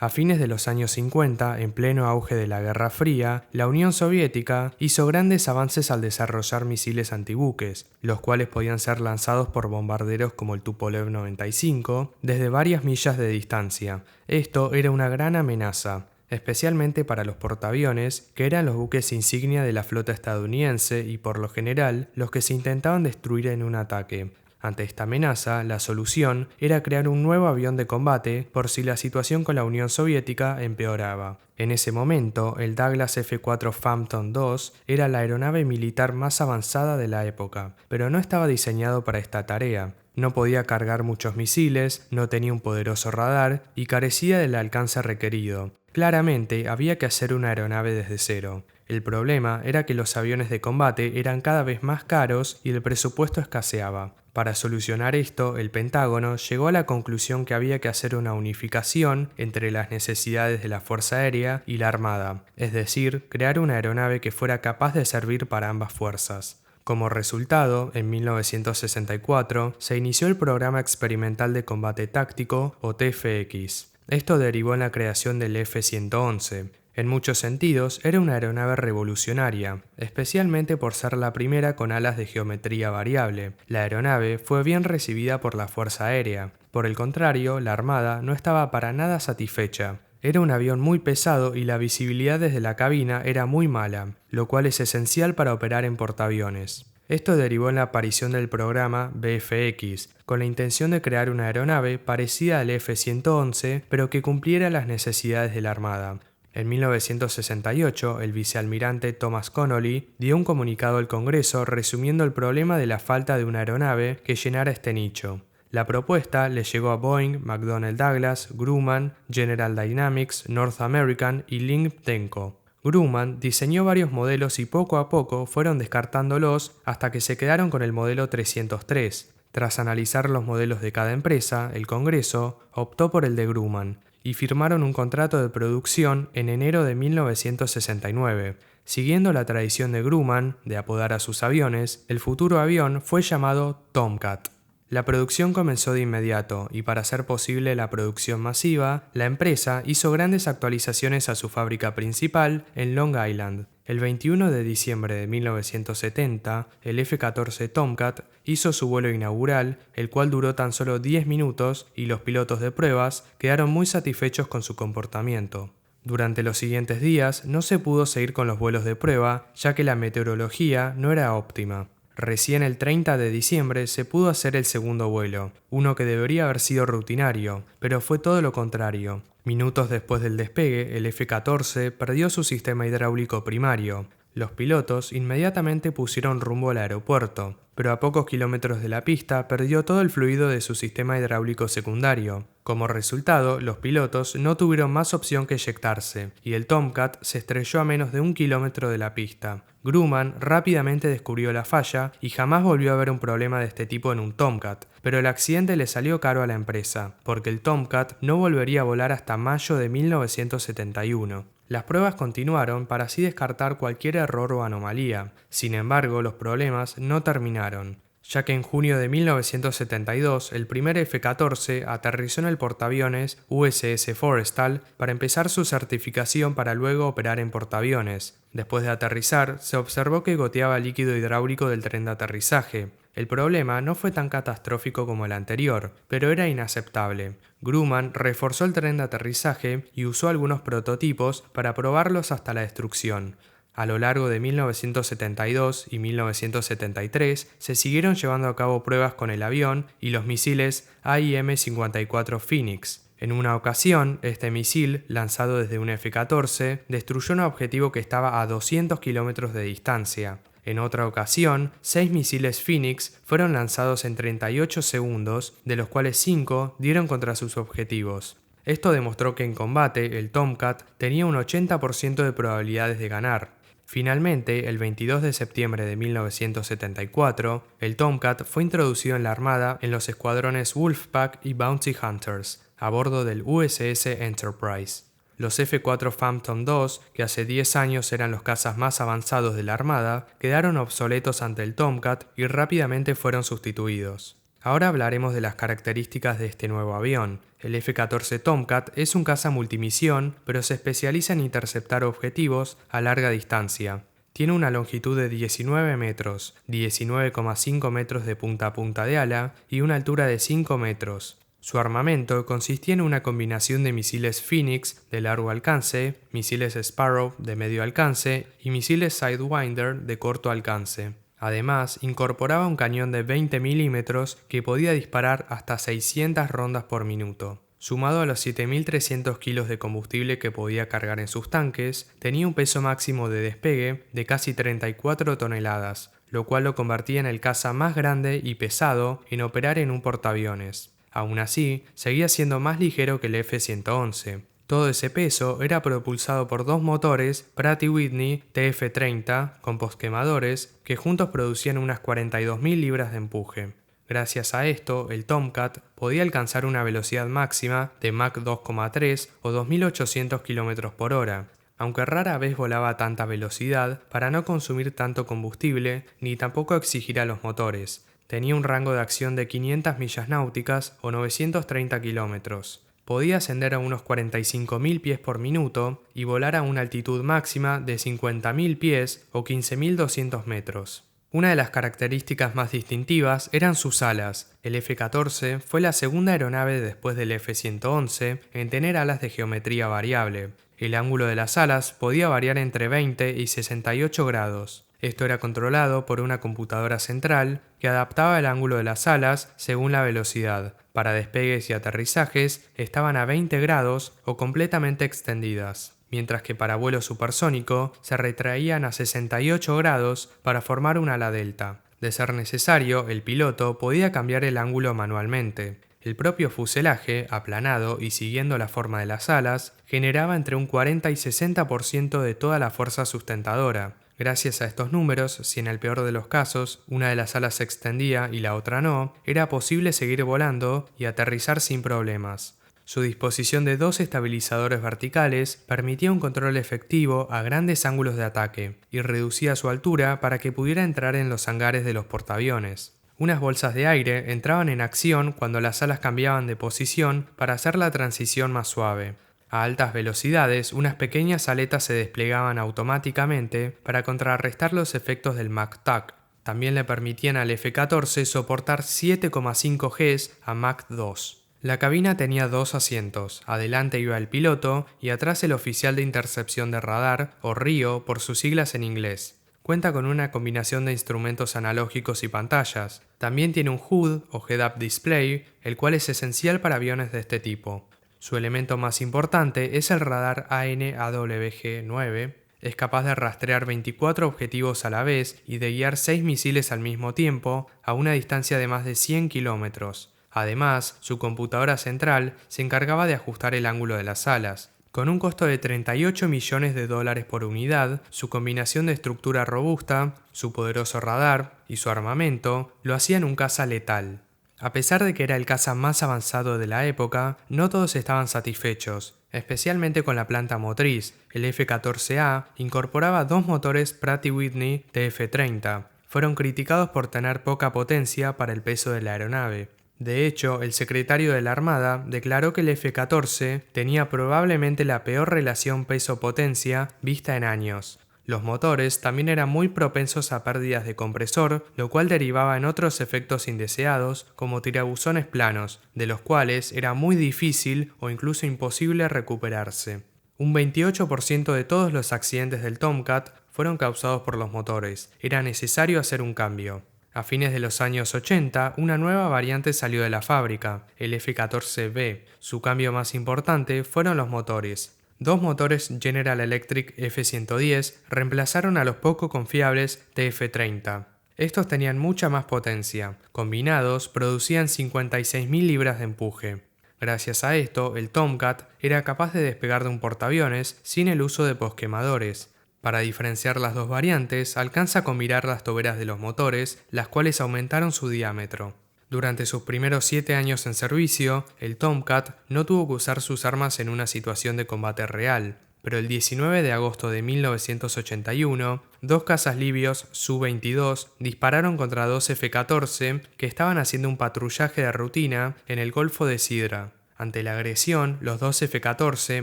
A fines de los años 50, en pleno auge de la Guerra Fría, la Unión Soviética hizo grandes avances al desarrollar misiles antibuques, los cuales podían ser lanzados por bombarderos como el Tupolev 95 desde varias millas de distancia. Esto era una gran amenaza, especialmente para los portaaviones, que eran los buques insignia de la flota estadounidense y por lo general los que se intentaban destruir en un ataque. Ante esta amenaza, la solución era crear un nuevo avión de combate por si la situación con la Unión Soviética empeoraba. En ese momento, el Douglas F-4 Phantom II era la aeronave militar más avanzada de la época, pero no estaba diseñado para esta tarea. No podía cargar muchos misiles, no tenía un poderoso radar y carecía del alcance requerido. Claramente, había que hacer una aeronave desde cero. El problema era que los aviones de combate eran cada vez más caros y el presupuesto escaseaba. Para solucionar esto, el Pentágono llegó a la conclusión que había que hacer una unificación entre las necesidades de la Fuerza Aérea y la Armada, es decir, crear una aeronave que fuera capaz de servir para ambas fuerzas. Como resultado, en 1964 se inició el Programa Experimental de Combate Táctico, o TFX. Esto derivó en la creación del F-111. En muchos sentidos, era una aeronave revolucionaria, especialmente por ser la primera con alas de geometría variable. La aeronave fue bien recibida por la Fuerza Aérea. Por el contrario, la Armada no estaba para nada satisfecha. Era un avión muy pesado y la visibilidad desde la cabina era muy mala, lo cual es esencial para operar en portaaviones. Esto derivó en la aparición del programa VFX, con la intención de crear una aeronave parecida al F-111, pero que cumpliera las necesidades de la Armada. En 1968, el vicealmirante Thomas Connolly dio un comunicado al Congreso resumiendo el problema de la falta de una aeronave que llenara este nicho. La propuesta le llegó a Boeing, McDonnell Douglas, Grumman, General Dynamics, North American y Link Tenco. Grumman diseñó varios modelos y poco a poco fueron descartándolos hasta que se quedaron con el modelo 303. Tras analizar los modelos de cada empresa, el Congreso optó por el de Grumman y firmaron un contrato de producción en enero de 1969. Siguiendo la tradición de Grumman de apodar a sus aviones, el futuro avión fue llamado Tomcat. La producción comenzó de inmediato y para hacer posible la producción masiva, la empresa hizo grandes actualizaciones a su fábrica principal en Long Island. El 21 de diciembre de 1970, el F-14 Tomcat hizo su vuelo inaugural, el cual duró tan solo 10 minutos y los pilotos de pruebas quedaron muy satisfechos con su comportamiento. Durante los siguientes días no se pudo seguir con los vuelos de prueba, ya que la meteorología no era óptima. Recién el 30 de diciembre se pudo hacer el segundo vuelo, uno que debería haber sido rutinario, pero fue todo lo contrario. Minutos después del despegue, el F-14 perdió su sistema hidráulico primario. Los pilotos inmediatamente pusieron rumbo al aeropuerto, pero a pocos kilómetros de la pista perdió todo el fluido de su sistema hidráulico secundario. Como resultado, los pilotos no tuvieron más opción que eyectarse, y el Tomcat se estrelló a menos de 1 kilómetro de la pista. Grumman rápidamente descubrió la falla y jamás volvió a haber un problema de este tipo en un Tomcat, pero el accidente le salió caro a la empresa, porque el Tomcat no volvería a volar hasta mayo de 1971. Las pruebas continuaron para así descartar cualquier error o anomalía. Sin embargo, los problemas no terminaron, ya que en junio de 1972 el primer F-14 aterrizó en el portaaviones USS Forrestal para empezar su certificación para luego operar en portaaviones. Después de aterrizar, se observó que goteaba líquido hidráulico del tren de aterrizaje. El problema no fue tan catastrófico como el anterior, pero era inaceptable. Grumman reforzó el tren de aterrizaje y usó algunos prototipos para probarlos hasta la destrucción. A lo largo de 1972 y 1973 se siguieron llevando a cabo pruebas con el avión y los misiles AIM-54 Phoenix. En una ocasión, este misil, lanzado desde un F-14, destruyó un objetivo que estaba a 200 kilómetros de distancia. En otra ocasión, 6 misiles Phoenix fueron lanzados en 38 segundos, de los cuales 5 dieron contra sus objetivos. Esto demostró que en combate el Tomcat tenía un 80% de probabilidades de ganar. Finalmente, el 22 de septiembre de 1974, el Tomcat fue introducido en la Armada en los escuadrones Wolfpack y Bounty Hunters, a bordo del USS Enterprise. Los F-4 Phantom II, que hace 10 años eran los cazas más avanzados de la Armada, quedaron obsoletos ante el Tomcat y rápidamente fueron sustituidos. Ahora hablaremos de las características de este nuevo avión. El F-14 Tomcat es un caza multimisión, pero se especializa en interceptar objetivos a larga distancia. Tiene una longitud de 19 metros, 19,5 metros de punta a punta de ala y una altura de 5 metros. Su armamento consistía en una combinación de misiles Phoenix de largo alcance, misiles Sparrow de medio alcance y misiles Sidewinder de corto alcance. Además, incorporaba un cañón de 20 milímetros que podía disparar hasta 600 rondas por minuto. Sumado a los 7.300 kilos de combustible que podía cargar en sus tanques, tenía un peso máximo de despegue de casi 34 toneladas, lo cual lo convertía en el caza más grande y pesado en operar en un portaaviones. Aún así, seguía siendo más ligero que el F-111. Todo ese peso era propulsado por dos motores Pratt & Whitney TF-30 con posquemadores que juntos producían unas 42.000 libras de empuje. Gracias a esto, el Tomcat podía alcanzar una velocidad máxima de Mach 2,3 o 2.800 km por hora, aunque rara vez volaba a tanta velocidad para no consumir tanto combustible ni tampoco exigir a los motores. Tenía un rango de acción de 500 millas náuticas o 930 kilómetros. Podía ascender a unos 45.000 pies por minuto y volar a una altitud máxima de 50.000 pies o 15.200 metros. Una de las características más distintivas eran sus alas. El F-14 fue la segunda aeronave después del F-111 en tener alas de geometría variable. El ángulo de las alas podía variar entre 20 y 68 grados. Esto era controlado por una computadora central que adaptaba el ángulo de las alas según la velocidad. Para despegues y aterrizajes estaban a 20 grados o completamente extendidas, mientras que para vuelo supersónico se retraían a 68 grados para formar un ala delta. De ser necesario, el piloto podía cambiar el ángulo manualmente. El propio fuselaje, aplanado y siguiendo la forma de las alas, generaba entre un 40 y 60% de toda la fuerza sustentadora. Gracias a estos números, si en el peor de los casos una de las alas se extendía y la otra no, era posible seguir volando y aterrizar sin problemas. Su disposición de dos estabilizadores verticales permitía un control efectivo a grandes ángulos de ataque y reducía su altura para que pudiera entrar en los hangares de los portaaviones. Unas bolsas de aire entraban en acción cuando las alas cambiaban de posición para hacer la transición más suave. A altas velocidades, unas pequeñas aletas se desplegaban automáticamente para contrarrestar los efectos del Mach TAC. También le permitían al F-14 soportar 7,5 Gs a Mach 2. La cabina tenía dos asientos, adelante iba el piloto y atrás el oficial de intercepción de radar, o RIO por sus siglas en inglés. Cuenta con una combinación de instrumentos analógicos y pantallas. También tiene un HUD o Head-Up Display, el cual es esencial para aviones de este tipo. Su elemento más importante es el radar AN/AWG-9. Es capaz de rastrear 24 objetivos a la vez y de guiar 6 misiles al mismo tiempo a una distancia de más de 100 kilómetros. Además, su computadora central se encargaba de ajustar el ángulo de las alas. Con un costo de $38 millones por unidad, su combinación de estructura robusta, su poderoso radar y su armamento lo hacían un caza letal. A pesar de que era el caza más avanzado de la época, no todos estaban satisfechos, especialmente con la planta motriz. El F-14A incorporaba dos motores Pratt & Whitney TF-30. Fueron criticados por tener poca potencia para el peso de la aeronave. De hecho, el secretario de la Armada declaró que el F-14 tenía probablemente la peor relación peso-potencia vista en años. Los motores también eran muy propensos a pérdidas de compresor, lo cual derivaba en otros efectos indeseados como tirabuzones planos, de los cuales era muy difícil o incluso imposible recuperarse. Un 28% de todos los accidentes del Tomcat fueron causados por los motores. Era necesario hacer un cambio. A fines de los años 80, una nueva variante salió de la fábrica, el F-14B. Su cambio más importante fueron los motores. Dos motores General Electric F-110 reemplazaron a los poco confiables TF-30. Estos tenían mucha más potencia. Combinados, producían 56.000 libras de empuje. Gracias a esto, el Tomcat era capaz de despegar de un portaaviones sin el uso de posquemadores. Para diferenciar las dos variantes, alcanza con mirar las toberas de los motores, las cuales aumentaron su diámetro. Durante sus primeros 7 años en servicio, el Tomcat no tuvo que usar sus armas en una situación de combate real. pero el 19 de agosto de 1981, dos cazas libios Su-22 dispararon contra dos F-14 que estaban haciendo un patrullaje de rutina en el Golfo de Sidra. Ante la agresión, los dos F-14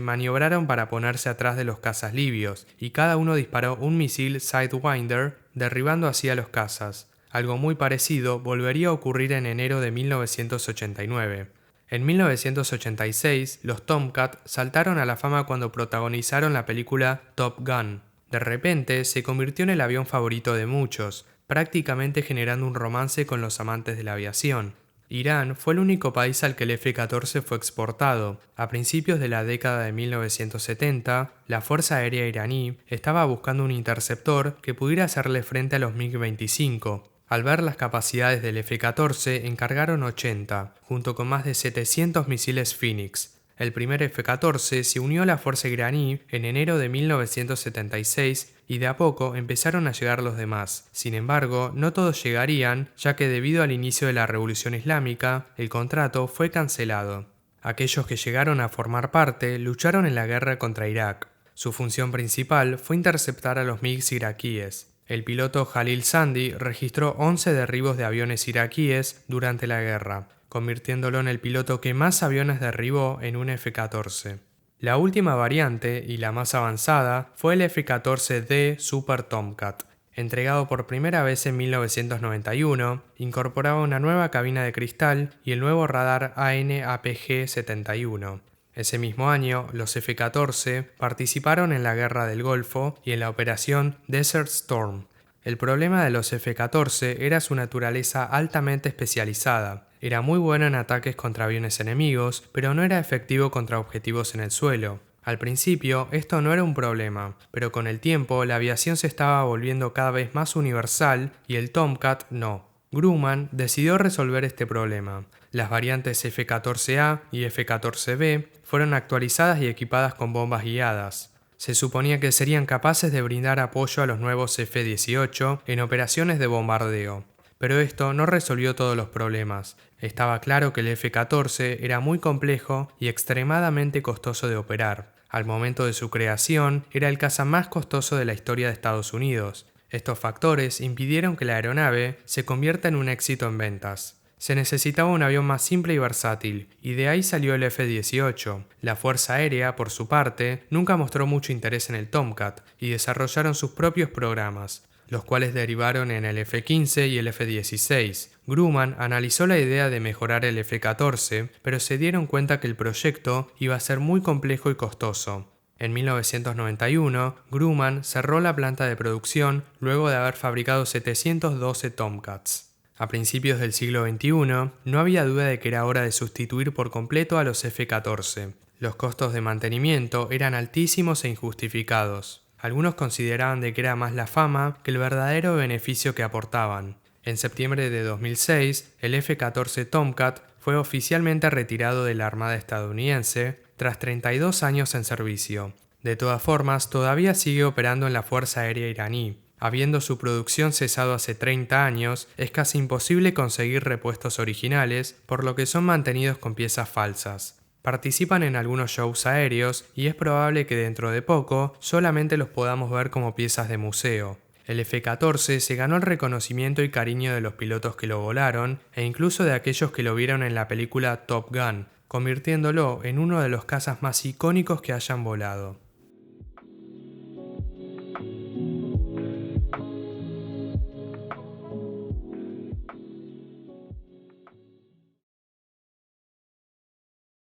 maniobraron para ponerse atrás de los cazas libios, y cada uno disparó un misil Sidewinder, derribando así a los cazas. Algo muy parecido volvería a ocurrir en enero de 1989. En 1986, los Tomcat saltaron a la fama cuando protagonizaron la película Top Gun. De repente, se convirtió en el avión favorito de muchos, prácticamente generando un romance con los amantes de la aviación. Irán fue el único país al que el F-14 fue exportado. A principios de la década de 1970, la Fuerza Aérea iraní estaba buscando un interceptor que pudiera hacerle frente a los MiG-25. Al ver las capacidades del F-14, encargaron 80, junto con más de 700 misiles Phoenix. El primer F-14 se unió a la fuerza iraní en enero de 1976 y de a poco empezaron a llegar los demás. Sin embargo, no todos llegarían, ya que debido al inicio de la Revolución Islámica, el contrato fue cancelado. Aquellos que llegaron a formar parte lucharon en la guerra contra Irak. Su función principal fue interceptar a los MiGs iraquíes. El piloto Jalil Sandi registró 11 derribos de aviones iraquíes durante la guerra, convirtiéndolo en el piloto que más aviones derribó en un F-14. La última variante, y la más avanzada, fue el F-14D Super Tomcat. Entregado por primera vez en 1991, incorporaba una nueva cabina de cristal y el nuevo radar AN/APG-71. Ese mismo año, los F-14 participaron en la Guerra del Golfo y en la operación Desert Storm. El problema de los F-14 era su naturaleza altamente especializada. Era muy bueno en ataques contra aviones enemigos, pero no era efectivo contra objetivos en el suelo. Al principio, esto no era un problema, pero con el tiempo la aviación se estaba volviendo cada vez más universal y el Tomcat no. Grumman decidió resolver este problema. Las variantes F-14A y F-14B fueron actualizadas y equipadas con bombas guiadas. Se suponía que serían capaces de brindar apoyo a los nuevos F-18 en operaciones de bombardeo. Pero esto no resolvió todos los problemas. Estaba claro que el F-14 era muy complejo y extremadamente costoso de operar. Al momento de su creación, era el caza más costoso de la historia de Estados Unidos. Estos factores impidieron que la aeronave se convierta en un éxito en ventas. Se necesitaba un avión más simple y versátil, y de ahí salió el F-18. La Fuerza Aérea, por su parte, nunca mostró mucho interés en el Tomcat, y desarrollaron sus propios programas, los cuales derivaron en el F-15 y el F-16. Grumman analizó la idea de mejorar el F-14, pero se dieron cuenta que el proyecto iba a ser muy complejo y costoso. En 1991, Grumman cerró la planta de producción luego de haber fabricado 712 Tomcats. A principios del siglo XXI, no había duda de que era hora de sustituir por completo a los F-14. Los costos de mantenimiento eran altísimos e injustificados. Algunos consideraban de que era más la fama que el verdadero beneficio que aportaban. En septiembre de 2006, el F-14 Tomcat fue oficialmente retirado de la Armada estadounidense tras 32 años en servicio. De todas formas, todavía sigue operando en la Fuerza Aérea iraní. Habiendo su producción cesado hace 30 años, es casi imposible conseguir repuestos originales, por lo que son mantenidos con piezas falsas. Participan en algunos shows aéreos y es probable que dentro de poco solamente los podamos ver como piezas de museo. El F-14 se ganó el reconocimiento y cariño de los pilotos que lo volaron e incluso de aquellos que lo vieron en la película Top Gun, convirtiéndolo en uno de los cazas más icónicos que hayan volado.